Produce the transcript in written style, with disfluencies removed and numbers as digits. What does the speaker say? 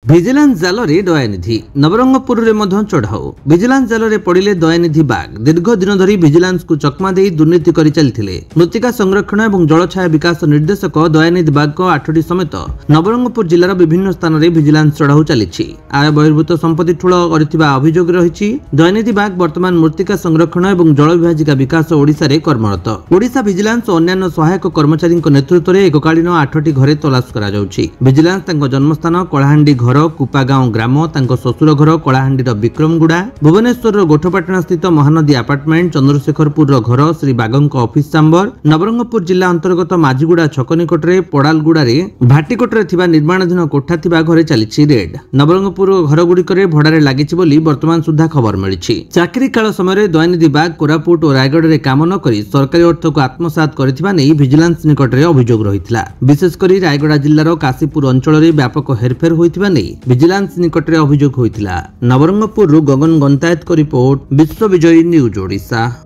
ভিজিଲାନ୍ସ ଜାଲରେ ଦୟାନିଧି ନବରଙ୍ଗପୁରରେ ମଧ୍ୟ ଚଢ଼ାଉ। ଭିଜିଲାନ୍ସ ଜାଲରେ ପଡ଼ିଲେ ଦୟାନିଧି ବାଗ। ଦୀର୍ଘ ଦିନ ଧରି ଭିଜିଲାନ୍ସକୁ ଚକମା ଦେଇ ଦୁର୍ନୀତି କରି ଚାଲିଥିଲେ। ମୃତ୍ତିକା ସଂରକ୍ଷଣ ଏବଂ ଜଳଛାୟା ବିକାଶ ନିର୍ଦ୍ଦେଶକ ଦୟାନିଧି ବାଗଙ୍କ ଆଠଟି ସମେତ ନବରଙ୍ଗପୁର ଜିଲ୍ଲାର ବିଭିନ୍ନ ସ୍ଥାନରେ ଭିଜିଲାନ୍ସ ଚଢ଼ାଉ ଚାଲିଛି। ଆୟ ବହିର୍ଭୂତ ସମ୍ପତ୍ତି ଠୁଳ କରିଥିବା ଅଭିଯୋଗ ରହିଛି। ଦୟାନିଧି ବାଗ ବର୍ତ୍ତମାନ ମୃତ୍ତିକା ସଂରକ୍ଷଣ ଏବଂ ଜଳବିଭାଜିକା ବିକାଶ ଓଡ଼ିଶାରେ କର୍ମରତ। ଓଡ଼ିଶା ଭିଜିଲାନ୍ସ ଓ ଅନ୍ୟାନ୍ୟ ସହାୟକ କର୍ମଚାରୀଙ୍କ ନେତୃତ୍ୱରେ ଏକକାଳୀନ 8ଟି ଘରେ ତଲାସ କରାଯାଉଛି। ଭିଜିଲାନ୍ସ ତାଙ୍କ ଜନ୍ମସ୍ଥାନ କଳାହାଣ୍ଡି ଘର କୁପାଗାଁଓ ଗ୍ରାମ, ତାଙ୍କ ଶ୍ୱଶୁର ଘର କଳାହାଣ୍ଡିର ବିକ୍ରମଗୁଡା, ଭୁବନେଶ୍ୱରର ଗୋଠପାଟଣା ସ୍ଥିତ ମହାନଦୀ ଆପାର୍ଟମେଣ୍ଟ, ଚନ୍ଦ୍ରଶେଖରପୁରର ଘର, ଶ୍ରୀ ବାଗଙ୍କ ଅଫିସ ଚାମ୍ବର, ନବରଙ୍ଗପୁର ଜିଲ୍ଲା ଅନ୍ତର୍ଗତ ମାଝିଗୁଡା ଛକ ନିକଟରେ ପଡାଲଗୁଡାରେ ଭାଟିକୋଟରେ ଥିବା ନିର୍ମାଣାଧୀନ କୋଠା ଥିବା ଘରେ ଚାଲିଛି ରେଡ୍। ନବରଙ୍ଗପୁର ଘରଗୁଡ଼ିକରେ ଭଡାରେ ଲାଗିଛି ବୋଲି ବର୍ତ୍ତମାନ ସୁଦ୍ଧା ଖବର ମିଳିଛି। ଚାକିରି କାଳ ସମୟରେ ଦୟାନିଧି ବାଗ କୋରାପୁଟ ଓ ରାୟଗଡ଼ରେ କାମ ନ କରି ସରକାରୀ ଅର୍ଥକୁ ଆତ୍ମସାତ କରିଥିବା ନେଇ ଭିଜିଲାନ୍ସ ନିକଟରେ ଅଭିଯୋଗ ରହିଥିଲା। ବିଶେଷ କରି ରାୟଗଡ଼ା ଜିଲ୍ଲାର କାଶୀପୁର ଅଞ୍ଚଳରେ ବ୍ୟାପକ ହେରଫେର ହୋଇଥିବା ନେଇ ଭିଜିଲାନ୍ସ ନିକଟରେ ଅଭିଯୋଗ ହୋଇଥିଲା। ନବରଙ୍ଗପୁରରୁ ଗଗନ ଗନ୍ତାୟତଙ୍କ ରିପୋର୍ଟ, ବିଶ୍ୱବିଜୟୀ ନ୍ୟୁଜ ଓଡ଼ିଶା।